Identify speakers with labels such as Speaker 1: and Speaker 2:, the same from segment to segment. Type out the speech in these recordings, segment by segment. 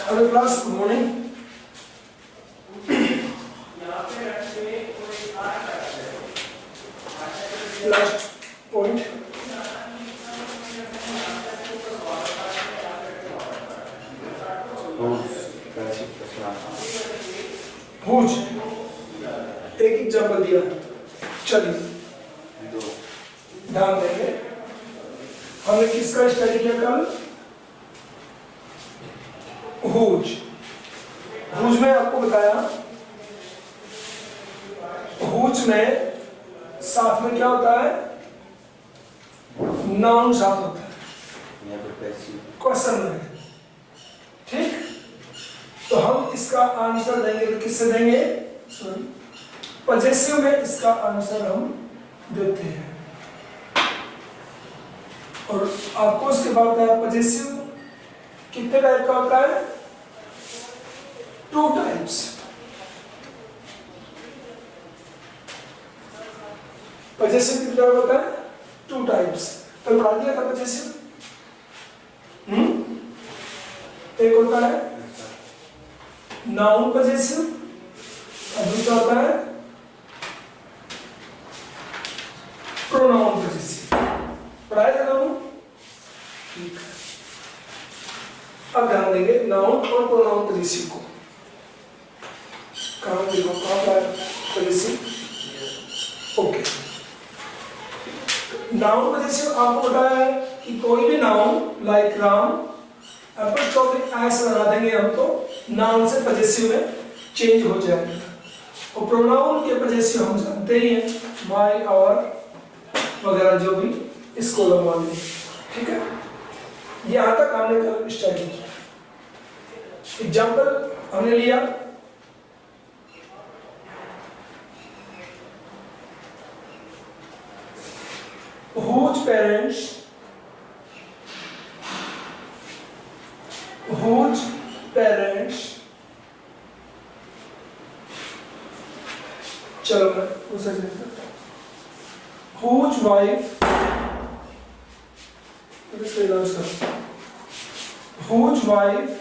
Speaker 1: Hello class, good morning. Last point, whose. एक example दिया, चलिए ध्यान देंगे। हमने किसका स्टडी किया कल? हुज। हुज में आपको बताया, हुज में साथ में क्या होता है? नाउन साथ होता है क्वेश्चन में, ठीक। तो हम इसका आंसर देंगे तो किससे देंगे? सॉरी, पजेसिव में इसका आंसर हम देते हैं। और आपको उसके बाद बताया पजेसिव कितने टाइप का होता है? 2 टाइप्स। पजेसिव कितने टाइप होता है? 2 टाइप्स। तो पढ़ा दिया था पजेसिव। एक होता है नाउन पजेसिव और दूसरा होता है प्रोनाउन पजेसिव। पढ़ाया था दोनों, ठीक है। अब ध्यान देंगे नाउन और प्रोनाउन पजेसिव को। कहाँ देखो, कहाँ पर पजेसिव? ओके, नाउन पजेसिव आपको पता है कि कोई भी noun like Ram apostrophe S लगा देंगे हम तो नाउन से पजेसिव में चेंज हो जाएगा। और प्रोनाउन के पजेसिव हम जानते ही हैं, माय, आवर वगैरह जो भी इसको लगवा देंगे, ठीक है। यहाँ तक हमने कल स्टडी किया। एग्जाम्पल हमने लिया, whose parents, चलो मैं उसे देता हूँ, whose wife, whose wife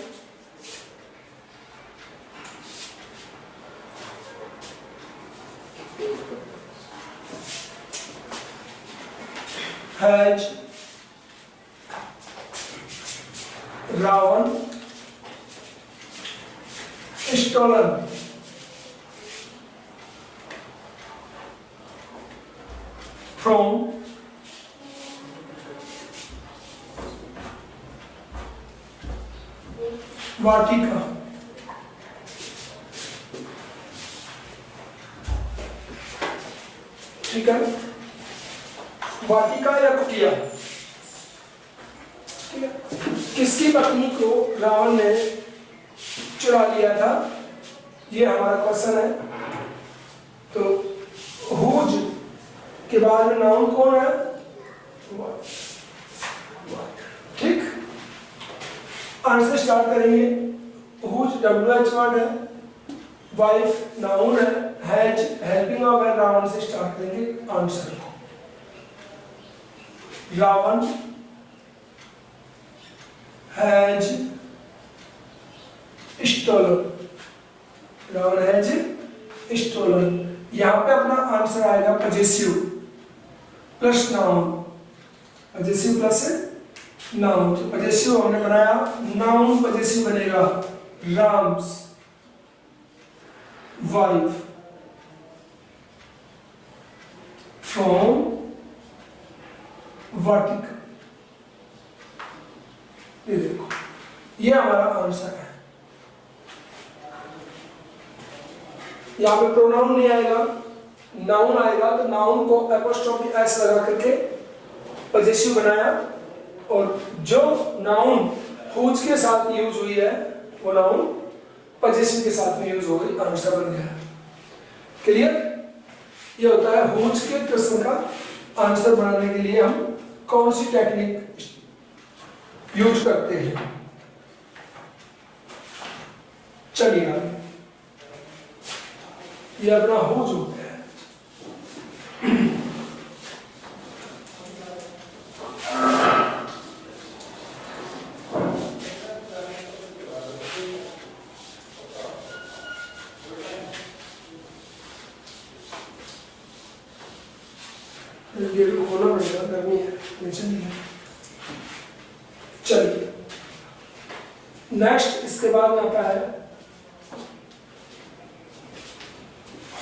Speaker 1: has Ravan stolen from Vatika. ठीक है, वाटिका या कुटिया, ठीक है। किसकी पत्नी को रावण ने चुरा लिया था, ये हमारा क्वेश्चन है। तो हुज के बाद में नाउन कौन है? ठीक, आंसर स्टार्ट करेंगे। हुज WH वर्ड है, वाइफ नाउन है, हैज हेल्पिंग ऑफ है, रावण से स्टार्ट करेंगे आंसर को। Ravan has stolen, Ravan has stolen. यहां पे अपना आंसर आएगा possessive plus noun, possessive plus noun. तो पजेसिव हमने बनाया, नाउन पजेसिव बनेगा राम्स वाइफ फ्रॉम वाटिका। ये देखो, ये हमारा आंसर है। यहां पे प्रोनाउन नहीं आएगा, नाउन आएगा। तो नाउन को एपोस्ट्रोफी एस लगा करके पजेसिव बनाया, और जो नाउन हुज के साथ यूज हुई है वो नाउन पजेसिव के साथ में यूज हो गई, आंसर बन गया। क्लियर? ये होता है हुज के क्वेश्चन का आंसर बनाने के लिए हम कौन सी टेक्निक यूज करते हैं। चलिए आगे, ये अपना हुज हो गया है। गेट को खोलना पड़ेगा, गर्मी है, नीचे नहीं है। चलिए नेक्स्ट इसके बाद में आता है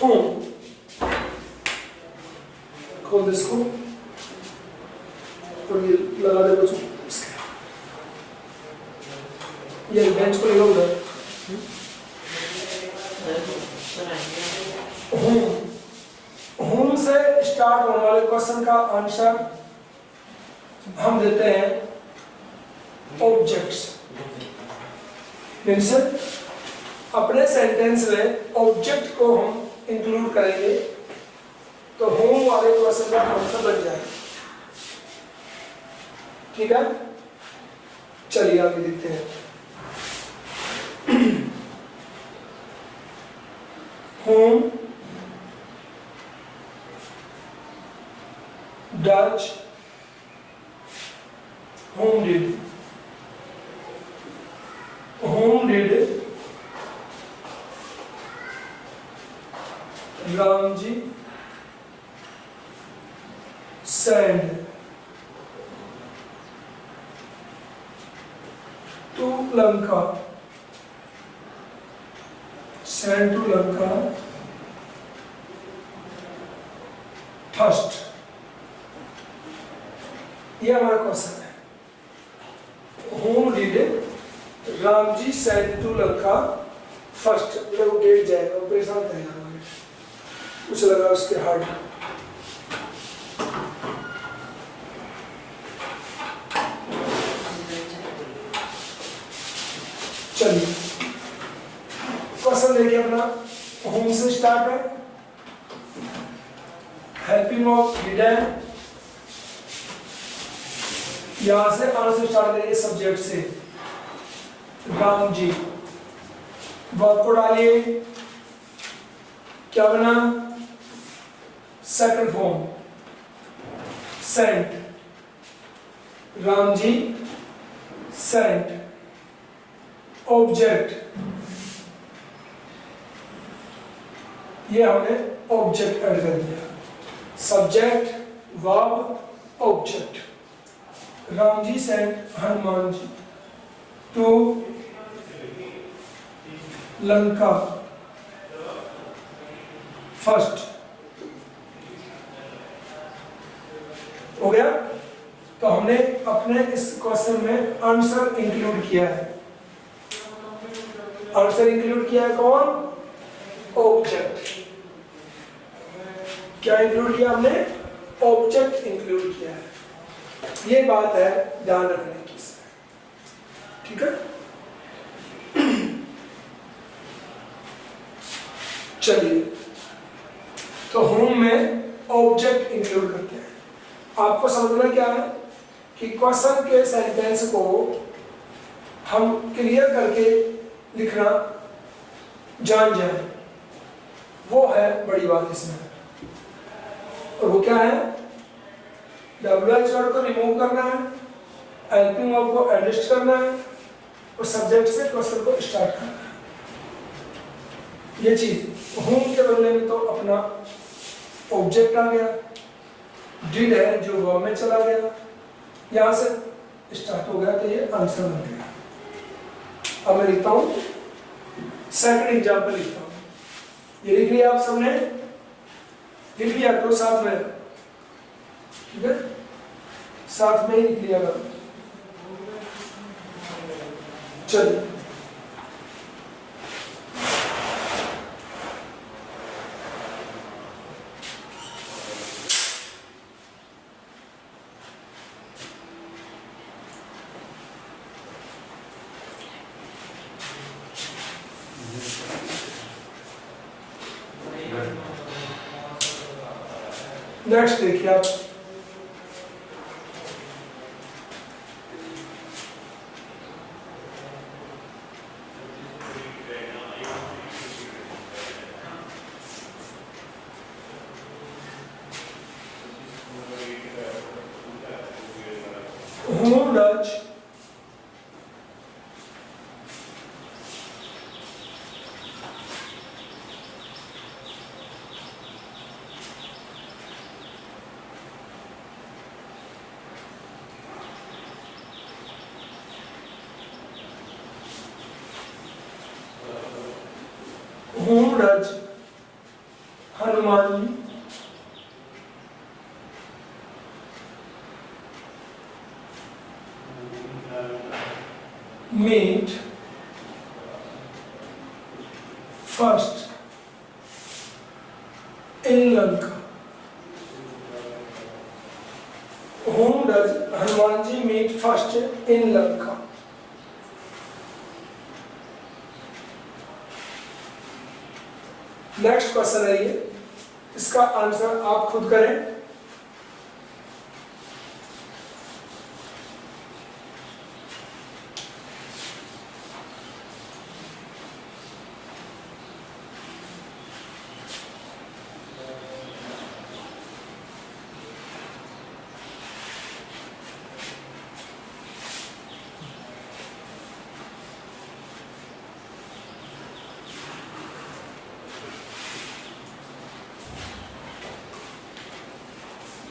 Speaker 1: होम। खोल दे इसको और ये लगा दे बच्चों इसके, ये बेंच को लेगा उधर। होम, होम से स्टार्ट होने वाले क्वेश्चन का आंसर हम देते हैं ऑब्जेक्ट्स। मीन्स अपने सेंटेंस में ऑब्जेक्ट को हम इंक्लूड करेंगे तो होम वाले क्वेश्चन का आंसर बन जाएगा। ठीक है, चलिए आगे देखते हैं। Home Dutch whom did Ramji send to Lanka? Send to Lanka first. ये हमारा क्वेश्चन है। Whom did Ramji send to Lanka first? वो गेट जाएगा, वो परेशान करेगा, कुछ लगा उसके हार्ट। चलिए क्वेश्चन देखिए अपना, होम से स्टार्ट है, हेल्पिंग ऑफ डिडन, यहां से आंसर स्टार्ट करिए सब्जेक्ट से, राम जी। वर्ब को डालिए, क्या बना? Second form sent, Ram ji sent. Object, ये हमने ऑब्जेक्ट ऐड कर दिया, subject verb object. Ram ji sent Hanuman ji to Lanka first. हो गया? तो हमने अपने इस क्वेश्चन में आंसर इंक्लूड किया है। आंसर इंक्लूड किया है कौन? ऑब्जेक्ट। क्या इंक्लूड किया हमने? ऑब्जेक्ट इंक्लूड किया है। ये बात है ध्यान रखने की, ठीक है। चलिए तो होम में ऑब्जेक्ट इंक्लूड करते हैं। आपको समझना क्या है कि क्वेश्चन के सेंटेंस को हम क्लियर करके लिखना जान जाए, वो है बड़ी बात इसमें। और वो क्या है? WH वर्ड को रिमूव करना है, हेल्पिंग वर्ब को एडजस्ट करना है और सब्जेक्ट से क्वेश्चन को स्टार्ट करना है। ये चीज होम के बदले में तो अपना ऑब्जेक्ट आ गया, डिड है जो वर्ब में चला गया, यहां से स्टार्ट हो गया, तो ये आंसर बन गया। अब मैं लिखता हूं, सेकंड एग्जांपल लिखता हूं। ये लिख लिया आप सबने? लिख लिया करो साथ में, ठीक है, साथ में ही लिख लिया करो। चलिए नेक्स्ट देखिए आप, who does does Hanuman ji meet first in Lanka? Whom does Hanumanji meet first in Lanka? Next question है ये, इसका आंसर आप खुद करें।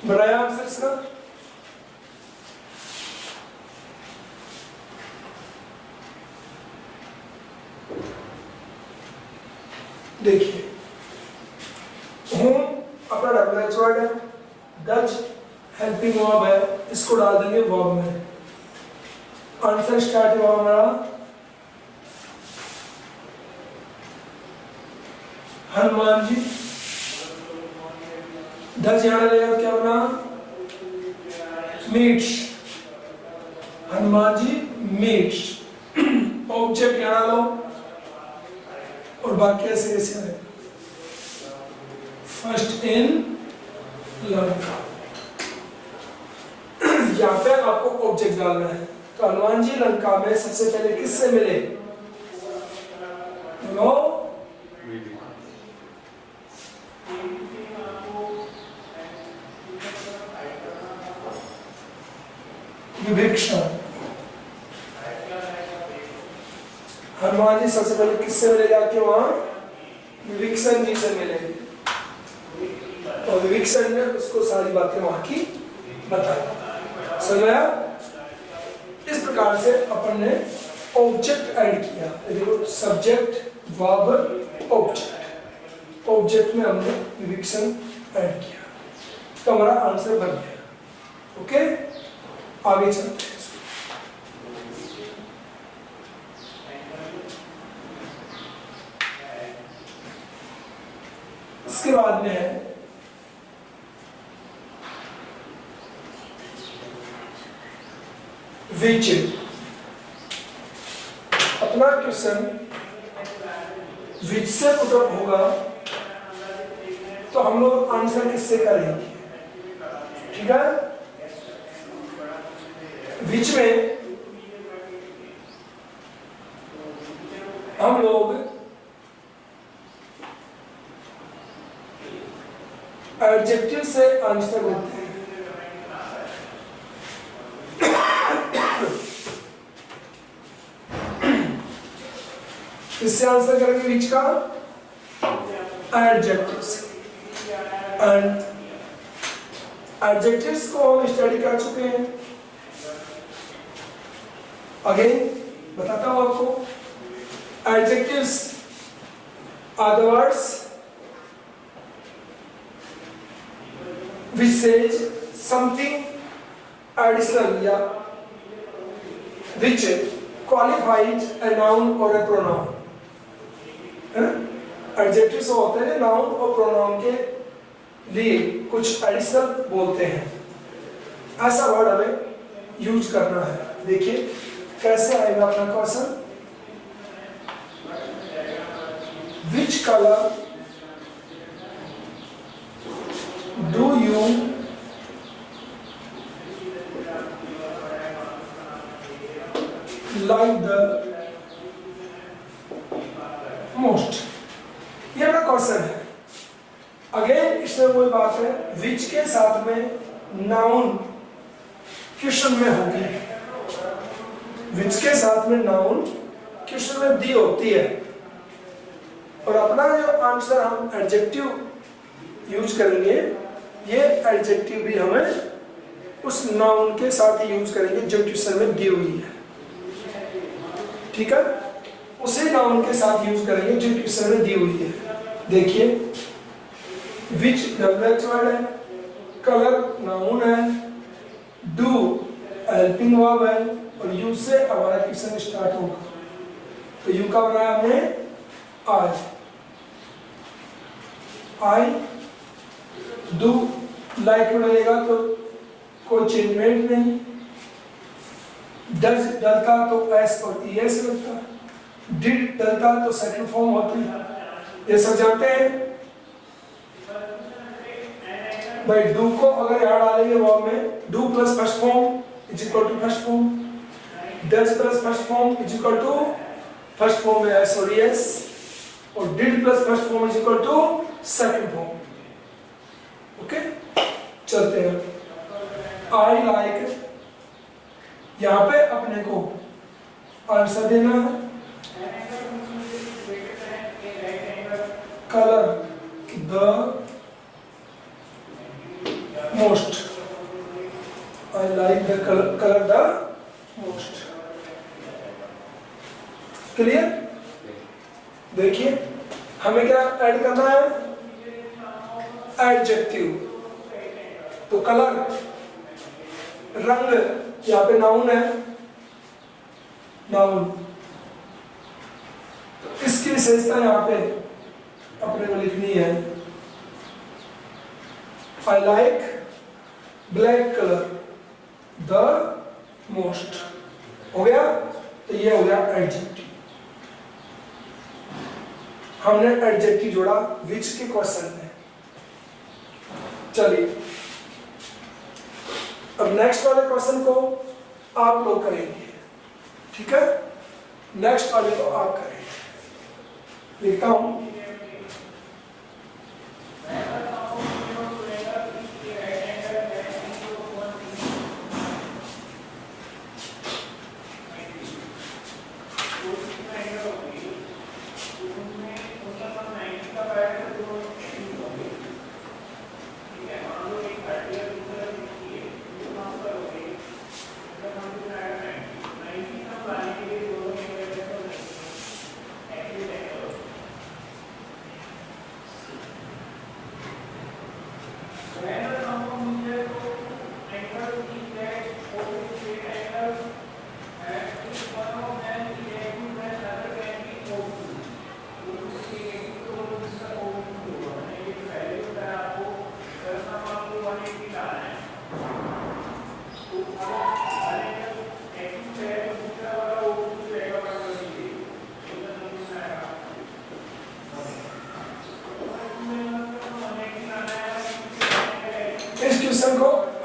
Speaker 1: बनाया आंसर इसका? देखिए, होम अपना डब्ल्यूएच वर्ड है, डच हेल्पिंग वर्ब है, इसको डाल देंगे वर्ब में। आंसर स्टार्ट हुआ हमारा हनुमान जी, डच यहां डालेगा क्या बना? Meets, Hanuman ji meets. Object यहां डालो और बाकी ऐसे कैसे है? First in Lanka. यहाँ पे आपको ऑब्जेक्ट डालना है, तो हनुमान जी लंका में सबसे पहले किससे मिले? नो विभीषण। हनुमान जी सबसे पहले किससे मिले जाके? वहां विभीषण जी से मिले और विभीषण ने उसको सारी बातें वहां की बताई। समझ आया? इस प्रकार से अपन ने ऑब्जेक्ट ऐड किया। देखो, सब्जेक्ट वर्ब ऑब्जेक्ट, ऑब्जेक्ट में हमने विभीषण ऐड किया, तो हमारा आंसर बन गया। ओके, आगे चलते हैं। इसके बाद में है विच। अपना क्वेश्चन विच से पुटअप होगा, तो हम लोग आंसर किससे करेंगे? ठीक है, विच में हम लोग एडजेक्टिव से आंसर देते हैं। इससे आंसर करेंगे विच का? एडजेक्टिव से। एंड एडजेक्टिव्स को हम स्टडी कर चुके हैं। अगेन बताता हूं आपको, adjectives are the words which says something additional या which qualifies a noun or a pronoun। Adjectives होते हैं नाउन और प्रोनाउन के लिए कुछ एडिशनल बोलते हैं, ऐसा वर्ड हमें यूज करना है। देखिए कैसे आएगा अपना question. Which colour do you like the most? ये अपना क्वेश्चन है। अगेन इसमें वही बात है, विच के साथ में नाउन क्वेश्चन में होगी। विच के साथ में नाउन क्वेश्चन में दी होती है, और अपना जो आंसर हम एडजेक्टिव यूज करेंगे, ये एडजेक्टिव भी हमें उस नाउन के साथ ही यूज करेंगे जो क्वेश्चन में दी हुई है। ठीक है, उसी नाउन के साथ यूज करेंगे जो क्वेश्चन में दी हुई है। देखिए विच डब्ल्यूएच वर्ड है, कलर नाउन है, डू हेल्पिंग वर्ब है और यू से हमारा क्वेश्चन स्टार्ट होगा। तो यू का बनाया हमने आई डू लाइक रहेगा तो कोई चेंजमेंट नहीं, डज डलता तो एस और ई एस लगता, डिड डलता तो सेकंड फॉर्म होती, ये सब जानते हैं भाई। डू को अगर यहाँ डालेंगे वर्ब में, do plus first form is equal to first form, does plus first form is equal to first form में एस और ई एस, और did plus first form is equal to second form. Okay चलते हैं। I like, यहाँ पे अपने को answer देना है, colour the most, I like the colour the most. Clear? देखिए हमें क्या ऐड करना है, एडजेक्टिव। तो कलर रंग, यहाँ पे नाउन है, नाउन, तो इसकी विशेषता यहाँ पे अपने को लिखनी है। I like black colour the most, हो गया। तो ये हो गया एडजेक्टिव। हमने एडजेक्टिव जोड़ा विच के क्वेश्चन में। चलिए अब नेक्स्ट वाले क्वेश्चन को आप लोग करेंगे, ठीक है? नेक्स्ट वाले को आप करेंगे, लिखता हूं।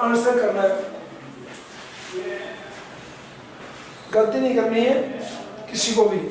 Speaker 1: आंसर करना है, गलती नहीं करनी है किसी को भी।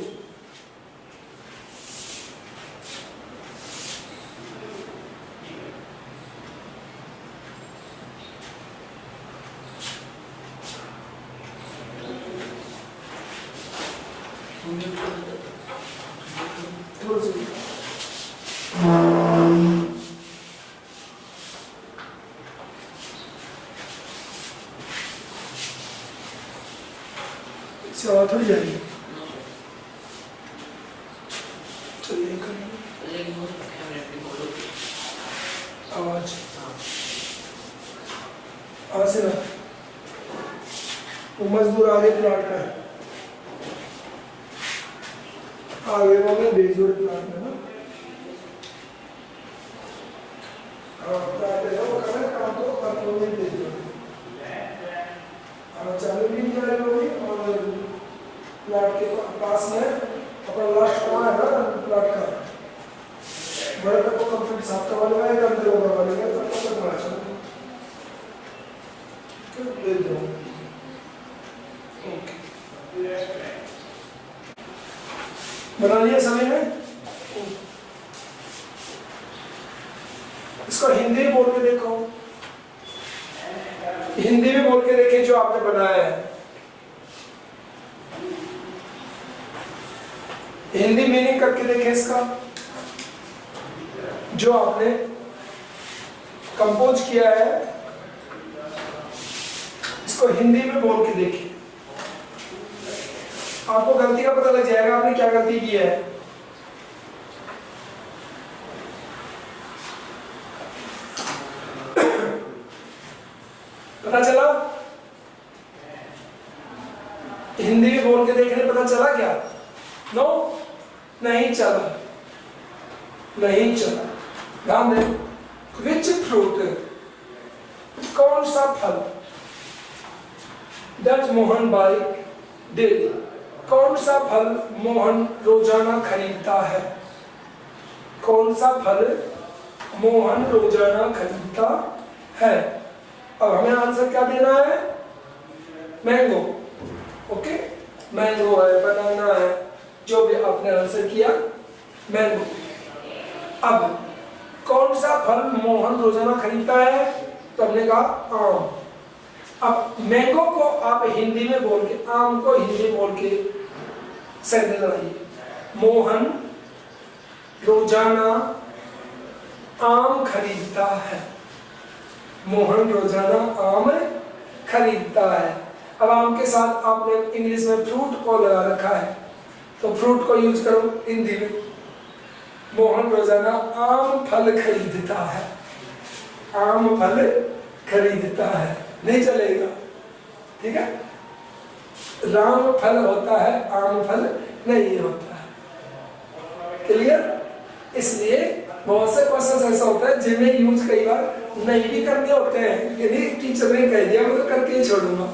Speaker 1: आवाज थोड़ी जाएगी। चलिए आवाज से ना, वो मजदूर आगे प्लाट में, आगे वो में बेजोड़ प्लाट में ना, काम तो चालू भी नहीं जाएगा और प्लाट के पास में अपना लास्ट कौन है ना प्लाट का बड़े तक को कंप्लीट साफ करवा लेगा, अंदर वो करवा लेगा, तब तक बड़ा चलेगा। दे दो ओके, बना लिया सभी ने। इसको हिंदी में बोल के देखो, हिंदी में बोल के देखिए जो आपने बनाया है। हिंदी मीनिंग करके देखें इसका, जो आपने कंपोज किया है इसको हिंदी में बोल के देखिए, आपको गलती का पता लग जाएगा आपने क्या गलती की है। हिंदी में बोल के देखने पता चला क्या? नो, नहीं चला, नहीं चला। ध्यान दें, विच फ्रूट, कौन सा फल डज मोहन बाय डेली, कौन सा फल मोहन रोजाना खरीदता है? कौन सा फल मोहन रोजाना खरीदता है? अब हमें आंसर क्या देना है? मैंगो। ओके, मैंगो है, बनाना है, जो भी आपने आंसर किया मैंगो। अब कौन सा फल मोहन रोजाना खरीदता है? तो हमने कहा आम। अब मैंगो को आप हिंदी में बोल के, आम को हिंदी में बोल के सेंटेंस बनाइए। मोहन रोजाना आम खरीदता है। मोहन रोजाना आम खरीदता है। अब आम के साथ आपने इंग्लिश में फ्रूट को लगा रखा है, तो फ्रूट को यूज करो हिंदी में। मोहन रोजाना आम फल खरीदता है। आम फल खरीदता है, नहीं चलेगा, ठीक है? राम फल होता है, आम फल नहीं होता है। क्लियर? इसलिए बहुत से क्वेश्चन ऐसा होता है जिन्हें यूज कई बार नहीं भी करने होते हैं, यदि टीचर ने कह दिया मैं तो करके ही छोड़ूंगा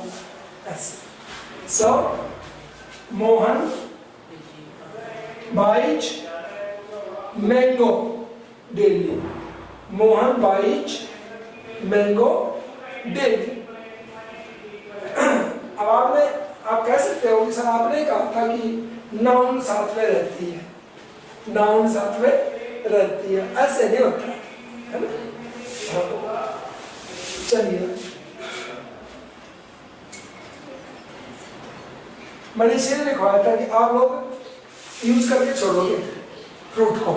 Speaker 1: ऐसे। So Mohan buys mango daily. Mohan buys mango daily. अब आप कह सकते हो कि सर आपने कहा था कि नाउन साथ में रहती है, नाउन साथ में रहती है, ऐसे नहीं होता है ना? चलिए, मैंने इसलिए लिखवाया था कि आप लोग यूज करके छोड़ोगे फ्रूट को।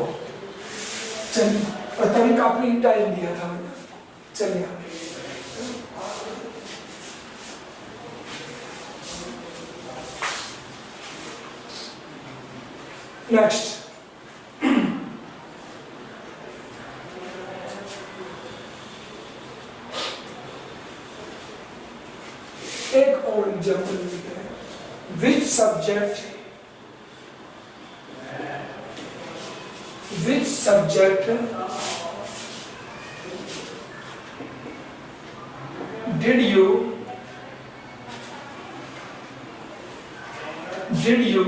Speaker 1: चलिए, और तभी काफी टाइम दिया था मैंने। चलिए, नेक्स्ट। एक और एग्जाम्पल लेते हैं। Which subject did you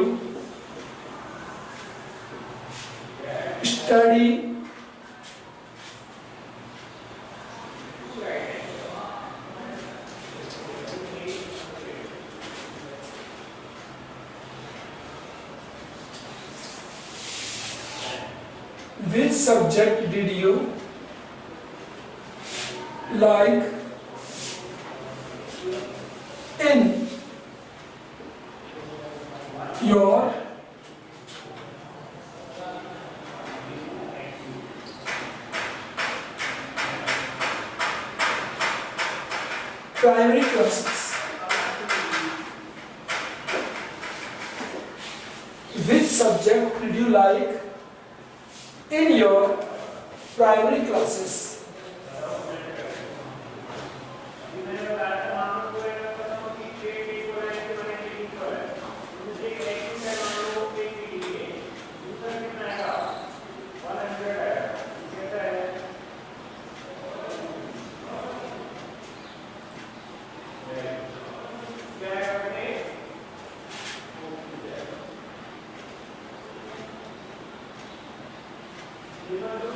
Speaker 1: study which subject did you like in your primary classes? Which subject did you like in your primary classes?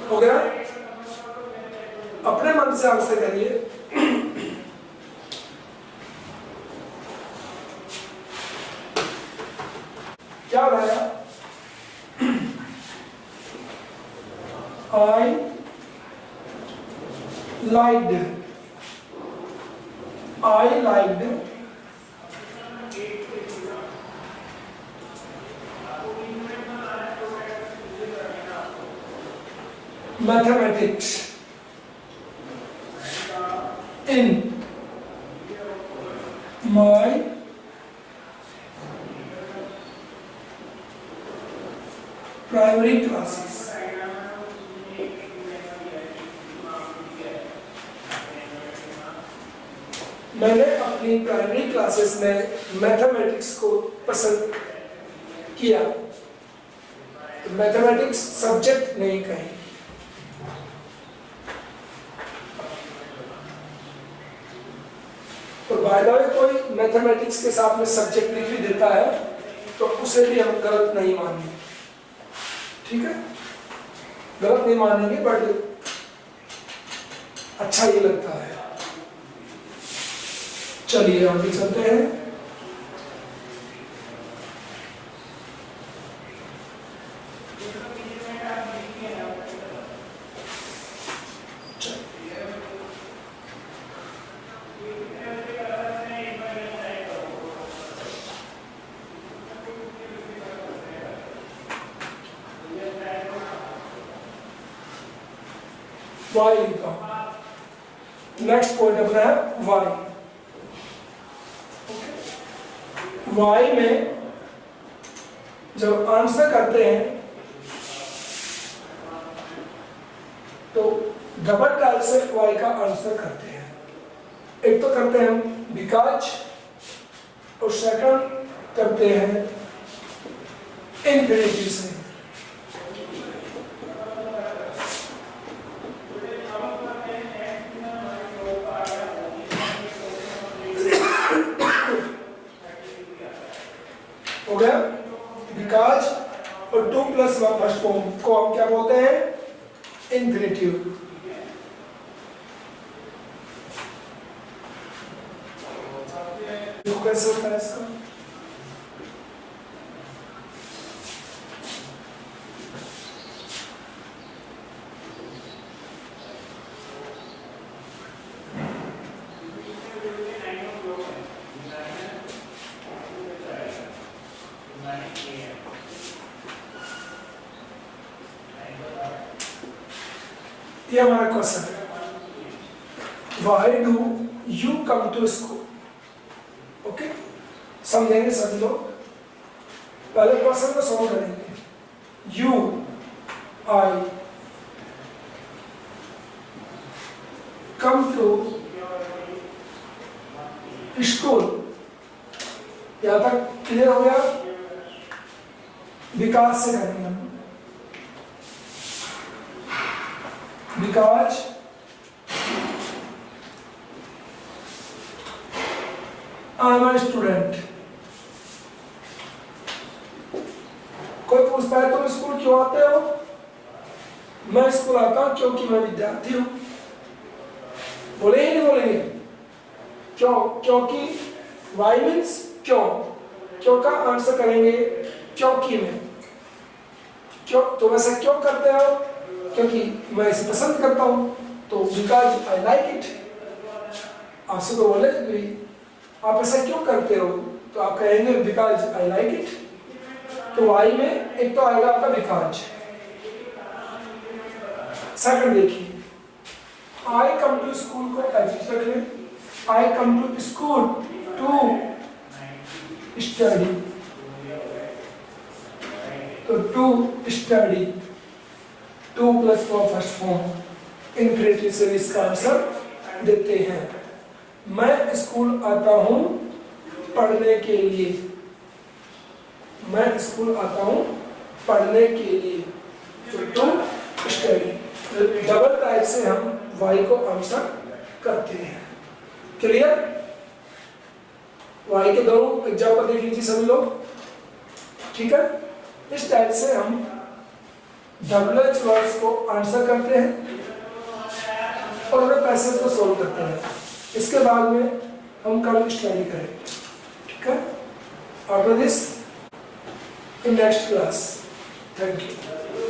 Speaker 1: हो गया? अपने मन से आंसर करिए। क्या बनाया? I liked mathematics in my primary classes. मैंने अपनी अपनी प्राइमरी क्लासेस में मैथमेटिक्स को पसंद किया, तो मैथमेटिक्स सब्जेक्ट नहीं कहें। तो बाय द वे कोई मैथमेटिक्स के साथ में सब्जेक्ट लिख भी देता है तो उसे भी हम गलत नहीं मानेंगे, ठीक है, गलत नहीं मानेंगे, बट अच्छा ये लगता है। चलिए आगे चलते हैं। वाई लिखा, नेक्स्ट पॉइंट अपना है वाई। वाई में जब आंसर करते हैं तो डबल टाइप से वाई का आंसर करते हैं। एक तो करते हैं हम बिकॉज, और सेकंड करते हैं इंफिनिटिव से। हो गया बिकॉज, और 2 + 1 फर्स्ट फॉर्म को हम क्या बोलते हैं, इंफिनिटिव। तो कैसे होता है इसका, ये हमारा क्वेश्चन है, why do you come to school. Okay, समझेंगे सभी लोग। पहले क्वेश्चन को सॉल्व करेंगे। You I come to school, यहां तक क्लियर हो गया। विकास से करेंगे हम, because I am a student. कोई पूछता है तुम स्कूल क्यों आते हो, मैं स्कूल आता हूं क्योंकि मैं विद्यार्थी हूं। बोले ही नहीं बोलेंगे क्यों, क्योंकि वाई मीन्स क्यों, क्यों का आंसर करेंगे क्योंकि में। क्यों, तो वैसे क्यों करते हो, क्योंकि मैं इसे पसंद करता हूं, तो बिकॉज आई लाइक इट। आपसे तो बोले भाई आप ऐसा क्यों करते हो, तो आप कहेंगे बिकॉज आई लाइक इट। तो वाई में एक तो आएगा आपका बिकॉज। सेकंड देखिए, आई कम टू स्कूल को एडजेक्टिव रख लें, I come to school to study, तो to study, 2 + 1 first form infinitive से इसका आंसर देते हैं। मैं स्कूल आता हूं पढ़ने के लिए, मैं स्कूल आता हूं पढ़ने के लिए, तो टू स्टडी। डबल टाइप से हम वाई को आंसर करते हैं। क्लियर, वाई के दोनों एग्जाम्पल देख लीजिए सभी लोग, ठीक है। इस टाइप से हम डबल एच वर्ड्स को आंसर करते हैं और उन्हें पैसेज को सोल्व करते हैं। इसके बाद में हम कल स्टडी करेंगे, ठीक है। After this in next class, thank you.